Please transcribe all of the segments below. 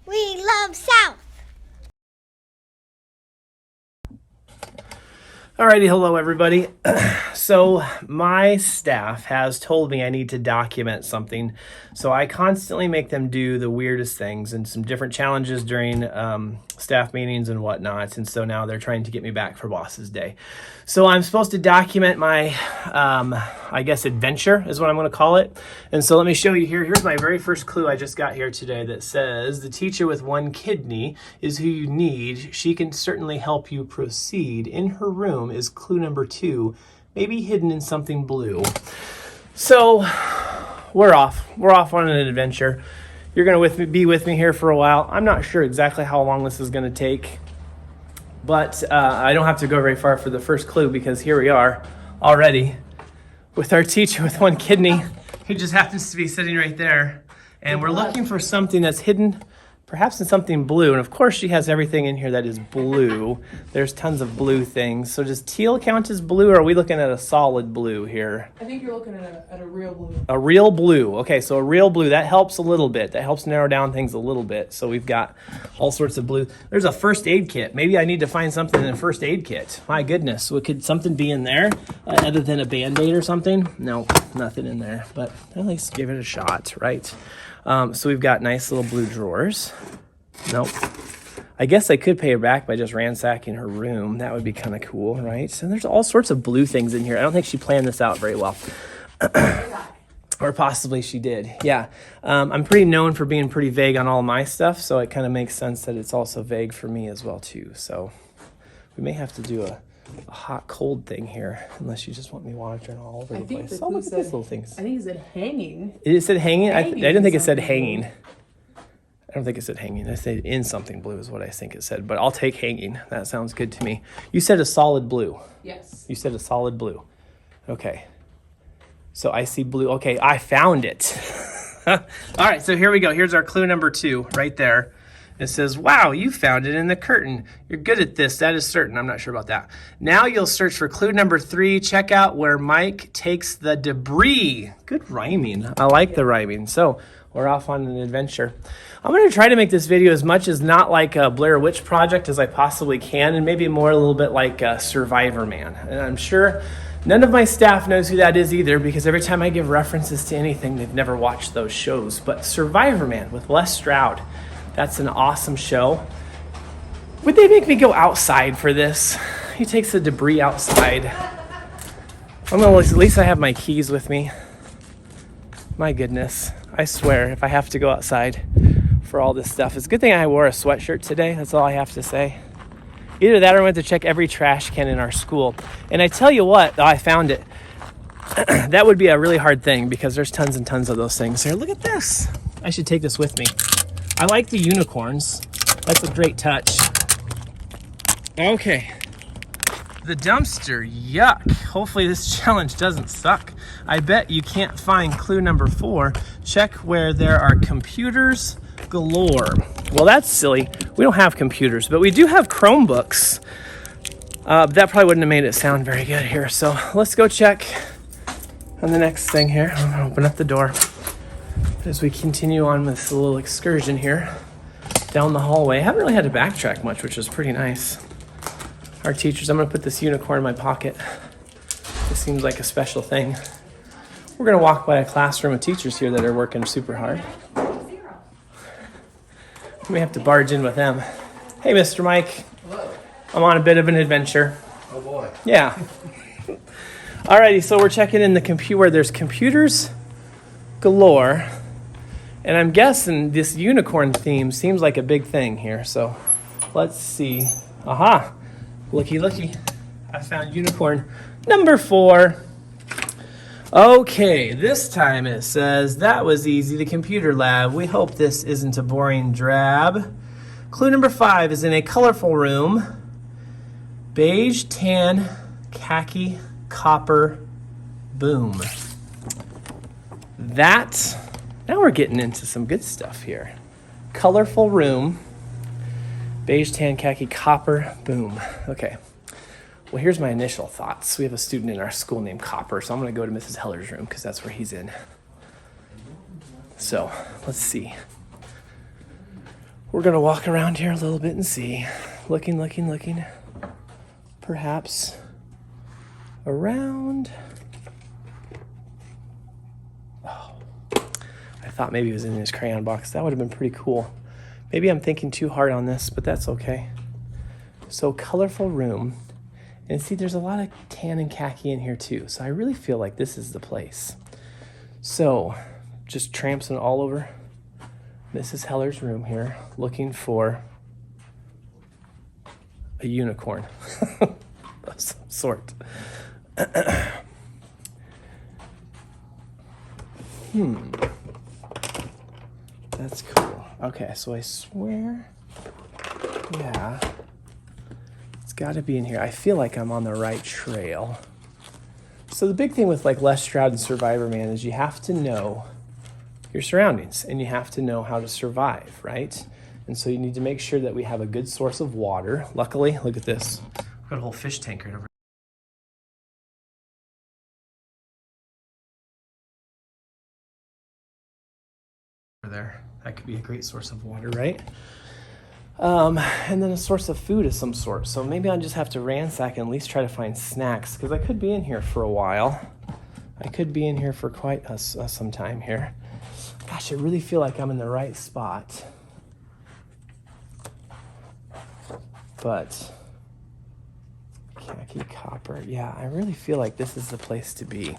We love South. Alrighty, hello everybody. So my staff has told me I need to document something. So I constantly make them do the weirdest things and some different challenges during staff meetings and whatnot. And so now they're trying to get me back for Boss's Day. So I'm supposed to document my, I guess, adventure is what I'm going to call it. And so let me show you here. Here's my very first clue I just got here today that says, the teacher with one kidney is who you need. She can certainly help you proceed. In her room is clue number 2, maybe hidden in something blue. So we're off. We're off on an adventure. You're going to be with me here for a while. I'm not sure exactly how long this is going to take. But I don't have to go very far for the first clue because here we are already with our teacher with one kidney who just happens to be sitting right there. And we're looking for something that's hidden perhaps in something blue. And of course she has everything in here that is blue. There's tons of blue things. So does teal count as blue or are we looking at a solid blue here? I think you're looking at a real blue. A real blue. Okay, so a real blue. That helps a little bit. That helps narrow down things a little bit. So we've got all sorts of blue. There's a first aid kit. Maybe I need to find something in a first aid kit. My goodness. So could something be in there other than a Band-Aid or something? No, nothing in there. But at least give it a shot, right? So we've got nice little blue drawers. Nope. I guess I could pay her back by just ransacking her room. That would be kind of cool, right? And there's all sorts of blue things in here. I don't think she planned this out very well. Or possibly she did. Yeah. I'm pretty known for being pretty vague on all my stuff, so it kind of makes sense that it's also vague for me as well, too. So we may have to do a hot-cold thing here, unless you just want me watering all over the place. Oh, look at these little things. I think it said hanging. It said hanging? I didn't think it said hanging. I don't think it said hanging. I said in something blue is what I think it said, but I'll take hanging. That sounds good to me. You said a solid blue. Yes. You said a solid blue. Okay. So I see blue. Okay, I found it. All right, so here we go. Here's our clue number 2 right there. It says, wow, you found it in the curtain. You're good at this. That is certain. I'm not sure about that. Now you'll search for clue number 3. Check out where Mike takes the debris. Good rhyming. I like the rhyming. So we're off on an adventure. I'm going to try to make this video as much as not like a Blair Witch Project as I possibly can, and maybe more a little bit like Survivor Man. And I'm sure none of my staff knows who that is either, because every time I give references to anything, they've never watched those shows. But Survivor Man with Les Stroud, that's an awesome show. Would they make me go outside for this? He takes the debris outside. At least I have my keys with me. My goodness. I swear, if I have to go outside for all this stuff. It's a good thing I wore a sweatshirt today. That's all I have to say. Either that or I went to check every trash can in our school. And I tell you what, I found it. That would be a really hard thing because there's tons and tons of those things here. Look at this. I should take this with me. I like the unicorns. That's a great touch. Okay. The dumpster, yuck. Hopefully this challenge doesn't suck. I bet you can't find clue number 4. Check where there are computers galore. Well, that's silly. We don't have computers, but we do have Chromebooks. That probably wouldn't have made it sound very good here. So let's go check on the next thing here. I'm gonna open up the door as we continue on with this little excursion here down the hallway. I haven't really had to backtrack much, which is pretty nice. Our teachers, I'm gonna put this unicorn in my pocket. This seems like a special thing. We're gonna walk by a classroom of teachers here that are working super hard. We have to barge in with them. Hey, Mr. Mike. Hello. I'm on a bit of an adventure. Oh boy. Yeah. Alrighty, so we're checking in the computer where there's computers galore. And I'm guessing this unicorn theme seems like a big thing here. So let's see. Aha. Looky, looky. I found unicorn number 4. Okay, this time it says, that was easy, the computer lab. We hope this isn't a boring drab. Clue number 5 is in a colorful room. Beige, tan, khaki, copper, boom. Now we're getting into some good stuff here. Colorful room. Beige, tan, khaki, copper, boom. Okay. Well, here's my initial thoughts. We have a student in our school named Copper, so I'm going to go to Mrs. Heller's room because that's where he's in. So, let's see. We're gonna walk around here a little bit and see. Looking. Perhaps around. Oh, I thought maybe it was in his crayon box. That would have been pretty cool. Maybe I'm thinking too hard on this, but that's okay. So colorful room. And see, there's a lot of tan and khaki in here too. So I really feel like this is the place. So just tramping all over Mrs. Heller's room here, looking for a unicorn of some sort. That's cool. Okay, so I swear, yeah, it's got to be in here. I feel like I'm on the right trail. So the big thing with like Les Stroud and Survivor Man is you have to know your surroundings and you have to know how to survive, right? And so you need to make sure that we have a good source of water. Luckily, look at this. We've got a whole fish tank right over there. That could be a great source of water, right? And then a source of food of some sort. So maybe I'll just have to ransack and at least try to find snacks because I could be in here for a while. I could be in here for quite some time here. Gosh, I really feel like I'm in the right spot. But khaki copper, yeah, I really feel like this is the place to be.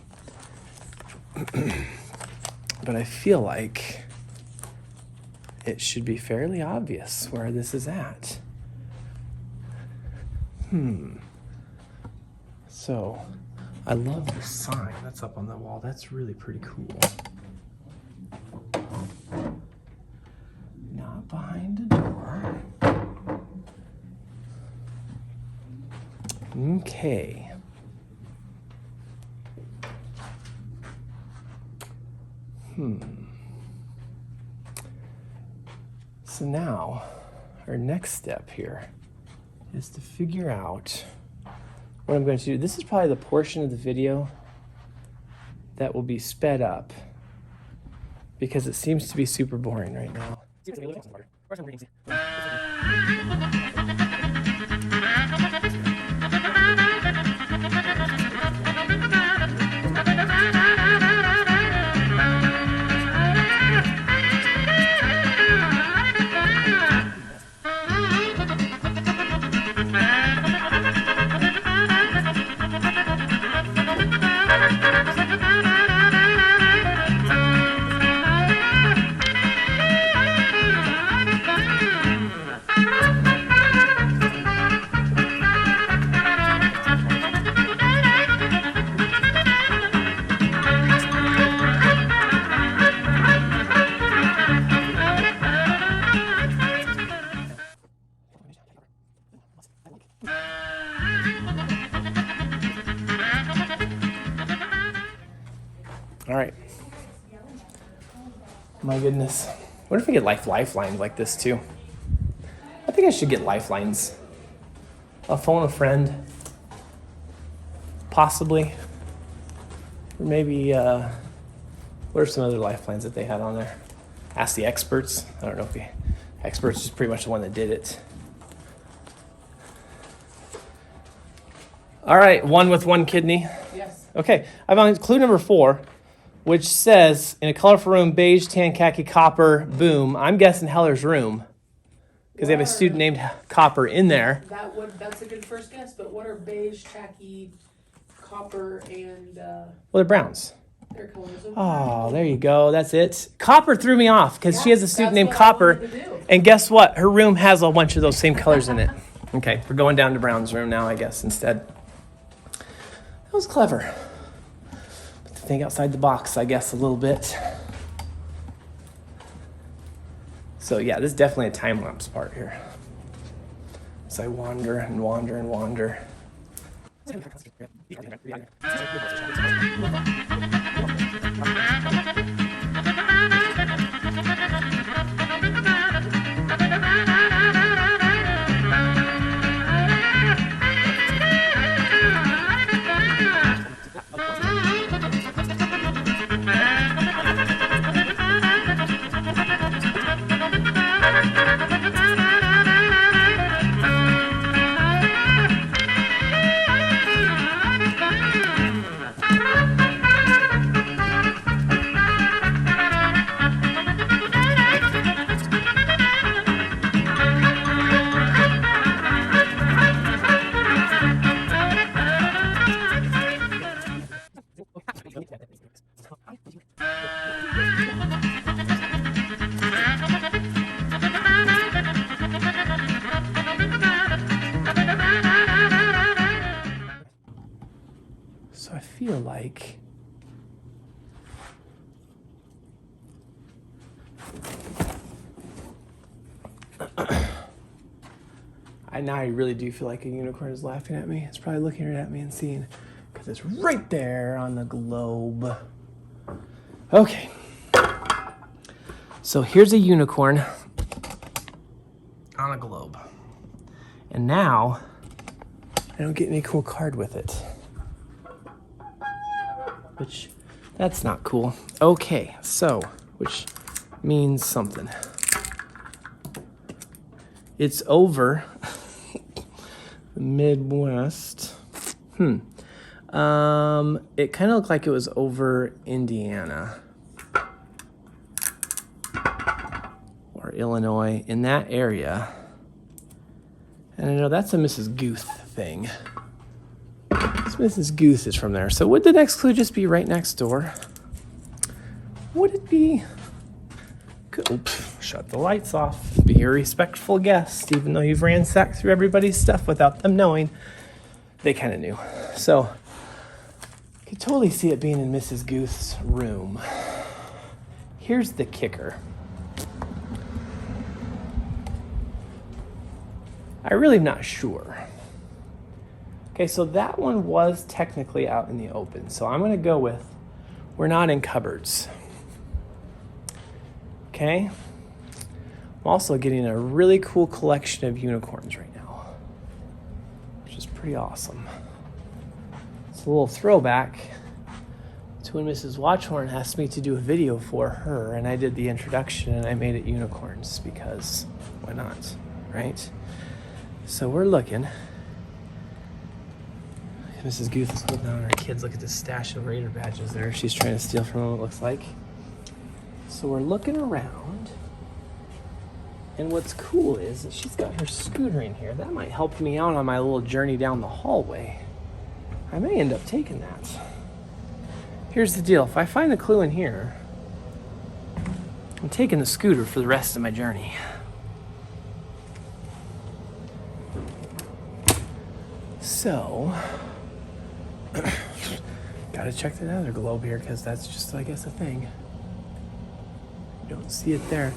But I feel like it should be fairly obvious where this is at. So, I love the sign that's up on the wall. That's really pretty cool. Not behind a door. Okay. So now, our next step here is to figure out what I'm going to do. This is probably the portion of the video that will be sped up because it seems to be super boring right now. All right. My goodness. What if we get lifelines like this too? I think I should get lifelines. I'll phone a friend. Possibly. Or maybe, what are some other lifelines that they had on there? Ask the experts. I don't know if the experts is pretty much the one that did it. All right, one with one kidney. Yes. Okay, I'm on clue number 4, which says, in a colorful room, beige, tan, khaki, copper, boom. I'm guessing Heller's room, because they have a student named Copper in there. That's a good first guess, but what are beige, khaki, copper, and Well, they're browns. their colors? Oh, there you go. That's it. Copper threw me off, because she has a student named That's what I Copper, wanted to do. and guess what? Her room has a bunch of those same colors in it. Okay, we're going down to Brown's room now, I guess, instead. That was clever. But to think outside the box, I guess, a little bit. So yeah, this is definitely a time-lapse part here. As I wander and wander and wander. like. I really do feel like a unicorn is laughing at me. It's probably looking right at me and seeing, because it's right there on the globe. Okay. So here's a unicorn on a globe. And now, I don't get any cool card with it. Which, that's not cool. Okay, so, which means something. It's over the Midwest. It kind of looked like it was over Indiana or Illinois, in that area. And I know that's a Mrs. Guth thing. So Mrs. Guth is from there. So would the next clue just be right next door? Would it be? Oops, shut the lights off. Be a respectful guest, even though you've ransacked through everybody's stuff without them knowing. They kind of knew. So, I could totally see it being in Mrs. Guth's room. Here's the kicker. I really am not sure. Okay, so that one was technically out in the open. So I'm going to go with, we're not in cupboards. Okay? I'm also getting a really cool collection of unicorns right now, which is pretty awesome. It's a little throwback to when Mrs. Watchhorn asked me to do a video for her, and I did the introduction and I made it unicorns because why not, right? So we're looking. Mrs. Guth is holding on her kids. Look at this stash of Raider badges there. She's trying to steal from them, it looks like. So we're looking around. And what's cool is that she's got her scooter in here. That might help me out on my little journey down the hallway. I may end up taking that. Here's the deal. If I find a clue in here, I'm taking the scooter for the rest of my journey. So, gotta check the other globe here because that's just, I guess, a thing. Don't see it there,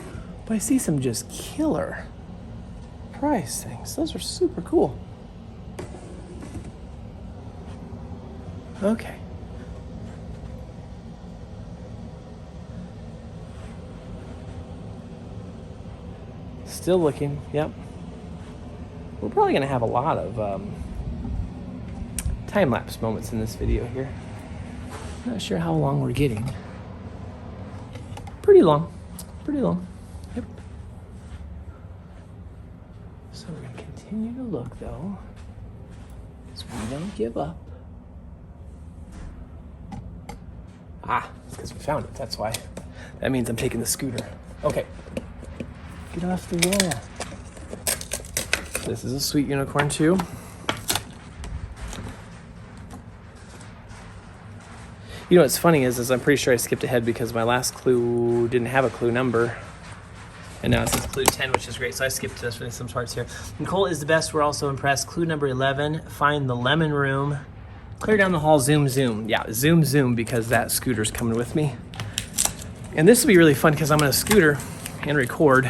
but I see some just killer price things. Those are super cool. Okay. Still looking, yep. We're probably gonna have a lot of time-lapse moments in this video here. Not sure how long we're getting. Pretty long. Pretty long. Yep. So we're going to continue to look, though, so we don't give up. Ah, it's because we found it. That's why. That means I'm taking the scooter. Okay. Get off the wall. This is a sweet unicorn, too. You know what's funny is I'm pretty sure I skipped ahead because my last clue didn't have a clue number. And now it says clue 10, which is great. So I skipped this for some parts here. Nicole is the best. We're also impressed. Clue number 11, find the lemon room. Clear down the hall, zoom, zoom. Yeah, zoom, zoom, because that scooter's coming with me. And this will be really fun because I'm going to scooter and record,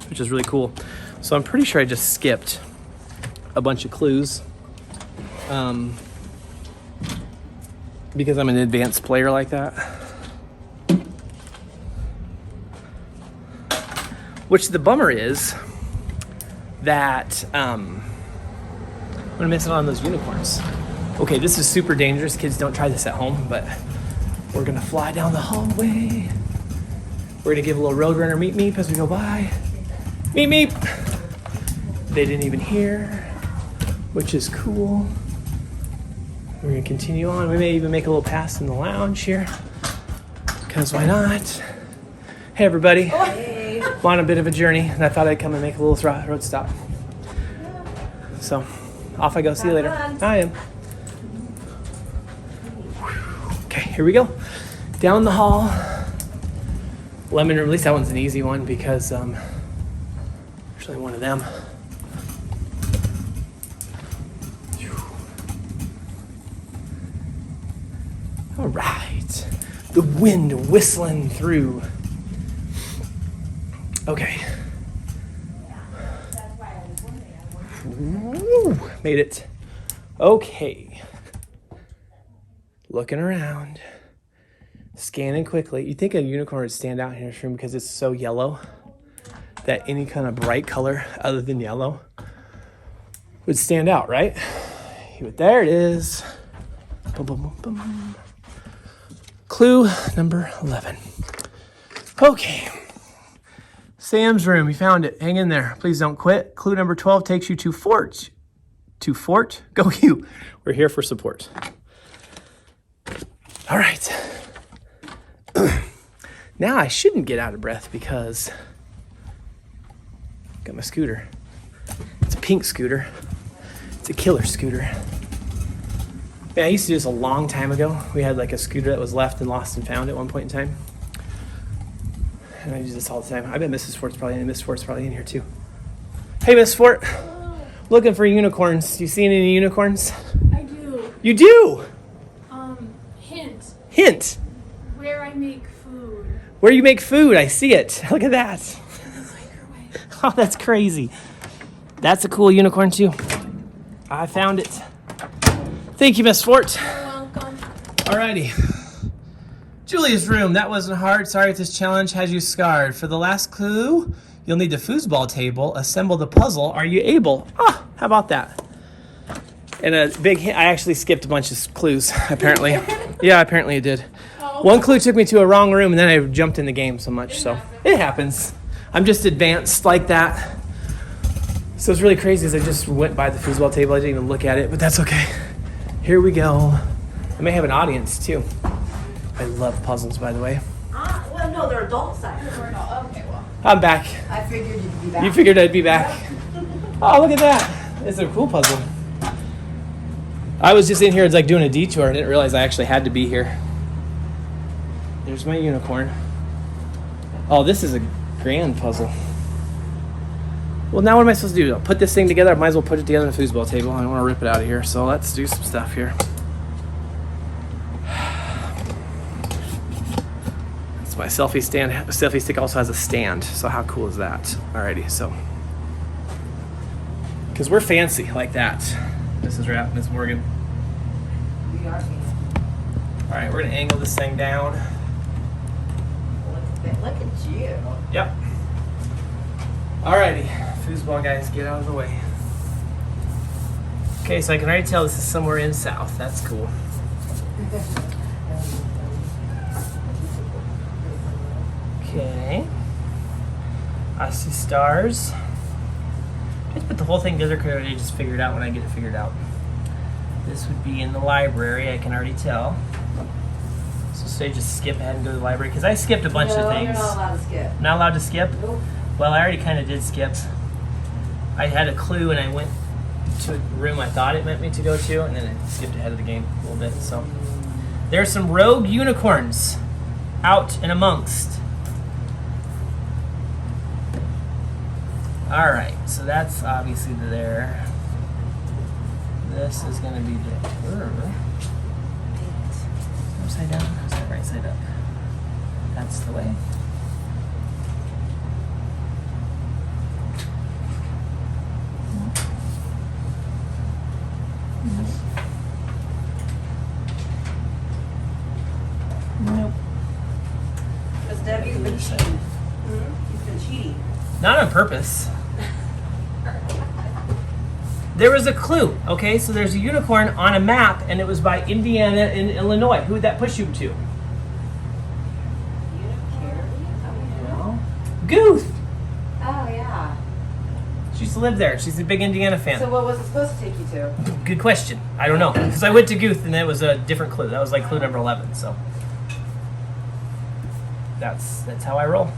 which is really cool. So I'm pretty sure I just skipped a bunch of clues. Because I'm an advanced player like that. Which the bummer is that I'm gonna miss out on those unicorns. Okay, this is super dangerous. Kids, don't try this at home, but we're gonna fly down the hallway. We're gonna give a little Roadrunner meep meep as we go by. Meep meep. They didn't even hear, which is cool. We're gonna continue on. We may even make a little pass in the lounge here, because why not? Hey everybody. Hey. I'm on a bit of a journey, and I thought I'd come and make a little road stop. So, off I go. See you later. I am. Okay, here we go. Down the hall. Lemon room. At least that one's an easy one because actually one of them. All right. The wind whistling through. Okay. Ooh, made it. Okay. Looking around. Scanning quickly. You think a unicorn would stand out in this room because it's so yellow that any kind of bright color other than yellow would stand out, right? But there it is. Boom, boom, boom, boom. Clue number 11. Okay. Sam's room. You found it. Hang in there. Please don't quit. Clue number 12 takes you to Fort. To Fort? Go you. We're here for support. All right. Now I shouldn't get out of breath because I got my scooter. It's a pink scooter. It's a killer scooter. Man, I used to do this a long time ago. We had like a scooter that was left and lost and found at one point in time. And I use this all the time. I bet Mrs. Fort's probably in here too. Hey, Miss Fort. Looking for unicorns. You seen any unicorns? I do. You do? Hint. Hint. Where I make food. Where you make food. I see it. Look at that. In the microwave. Oh, that's crazy. That's a cool unicorn too. I found it. Thank you, Miss Fort. You're welcome. Alrighty. Julia's room. That wasn't hard. Sorry if this challenge has you scarred. For the last clue, you'll need the foosball table. Assemble the puzzle. Are you able? Ah, how about that? And a big hint. I actually skipped a bunch of clues, apparently. Yeah, apparently it did. Oh. One clue took me to a wrong room, and then I jumped in the game so much. So it happens. I'm just advanced like that. So it's really crazy as I just went by the foosball table. I didn't even look at it, but that's okay. Here we go. I may have an audience too. I love puzzles, by the way. Well, no, they're adult size. Okay, well. I'm back. I figured you'd be back. You figured I'd be back. Oh, look at that. It's a cool puzzle. I was just in here, it's like doing a detour. I didn't realize I actually had to be here. There's my unicorn. Oh, this is a grand puzzle. Well, now what am I supposed to do? I'll put this thing together. I might as well put it together on a foosball table. I don't want to rip it out of here. So let's do some stuff here. It's my selfie stand. Selfie stick also has a stand. So how cool is that? Alrighty, so. Because we're fancy like that. Mrs. Rapp, Miss Morgan. We are fancy. Alright, we're going to angle this thing down. Look at you. Yep. Alrighty, foosball guys, get out of the way. Okay, so I can already tell this is somewhere in South. That's cool. Okay. I see stars. Just put the whole thing together because I just figure it out when I get it figured out. This would be in the library, I can already tell. So say just skip ahead and go to the library because I skipped a bunch of things. You're not allowed to skip. Not allowed to skip? Nope. Well, I already kind of did skip. I had a clue and I went to a room I thought it meant me to go to, and then I skipped ahead of the game a little bit. So there's some rogue unicorns out and amongst. All right, so that's obviously there. This is going to be the upside down. Is that right side up? That's the way. Nope. Because Debbie's been cheating. He's been cheating. Not on purpose. There was a clue, okay? So there's a unicorn on a map, and it was by Indiana and Illinois. Who would that push you to? Well, Guth. Oh, yeah. She used to live there. She's a big Indiana fan. So what was it supposed to take you to? Good question. I don't know. Because I went to Guth, and that was a different clue. That was like clue number 11, so. That's how I roll.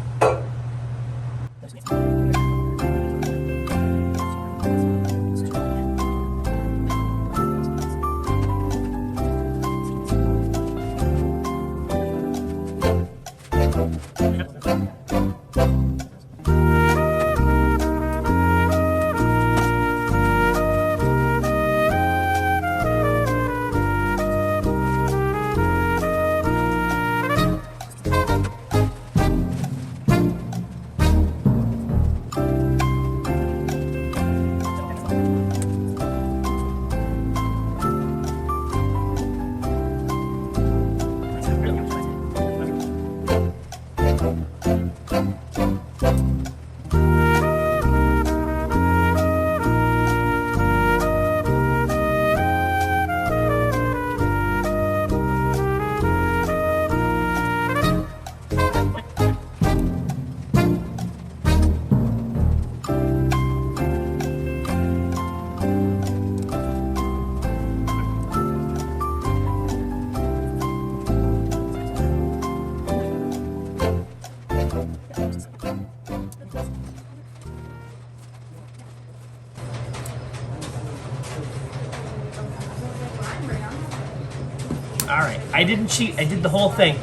All right. I didn't cheat. I did the whole thing.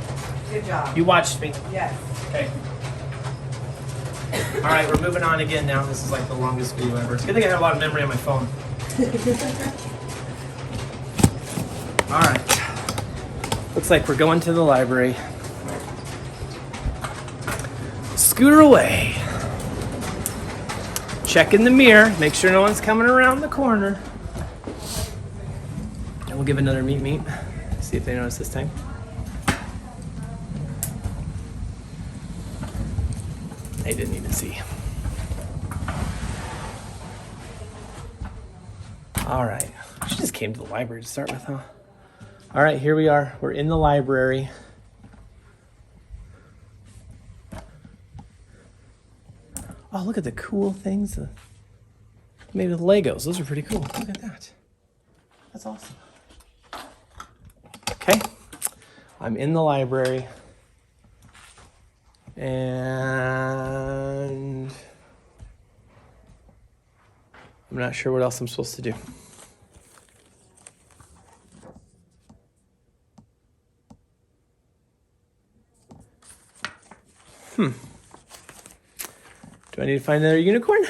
Good job. You watched me. Yes. Okay. All right, we're moving on again now. This is like the longest video ever. It's a good thing I have a lot of memory on my phone. All right. Looks like we're going to the library. Scooter away. Check in the mirror. Make sure no one's coming around the corner. And we'll give another meet. See if they notice this time. They didn't even see. All right. She just came to the library to start with, huh? All right, here we are. We're in the library. Oh, look at the cool things made with Legos. Those are pretty cool. Look at that. That's awesome. Okay. I'm in the library. And I'm not sure what else I'm supposed to do. Do I need to find another unicorn?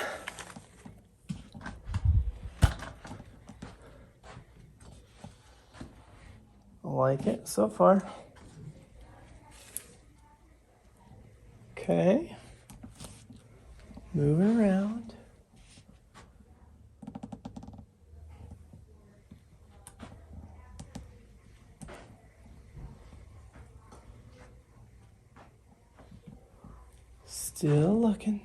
I like it so far. Okay. Moving around. Still looking.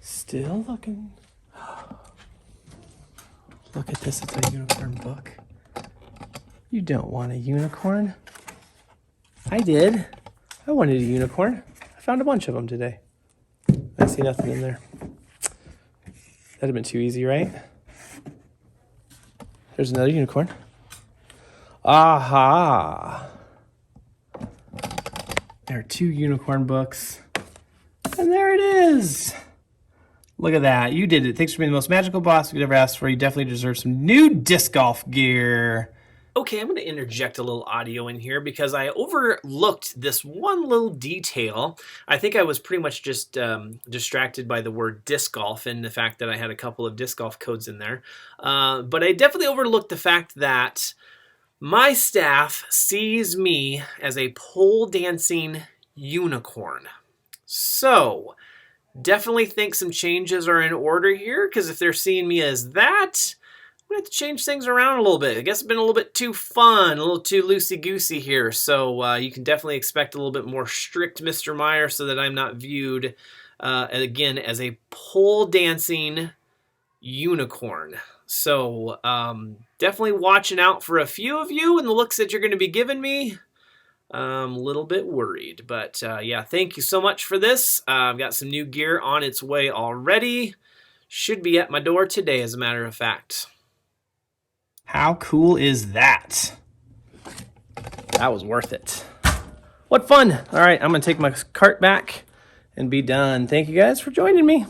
Still looking. Look at this, it's a unicorn book. You don't want a unicorn. I did. I wanted a unicorn. I found a bunch of them today. I see nothing in there. That'd have been too easy, right? There's another unicorn. Aha! There are 2 unicorn books. And there it is! Look at that. You did it. Thanks for being the most magical boss we could ever ask for. You definitely deserve some new disc golf gear. Okay, I'm going to interject a little audio in here because I overlooked this one little detail. I think I was pretty much just distracted by the word disc golf and the fact that I had a couple of disc golf codes in there. But I definitely overlooked the fact that my staff sees me as a pole dancing unicorn. So, definitely think some changes are in order here, because if they're seeing me as that, I'm going to have to change things around a little bit. I guess it's been a little bit too fun, a little too loosey-goosey here, so you can definitely expect a little bit more strict Mr. Meyer so that I'm not viewed, again, as a pole dancing unicorn. So, definitely watching out for a few of you and the looks that you're going to be giving me. I'm a little bit worried, but yeah, thank you so much for this. I've got some new gear on its way already. Should be at my door today, as a matter of fact. How cool is that? That was worth it. What fun. All right, I'm going to take my cart back and be done. Thank you guys for joining me.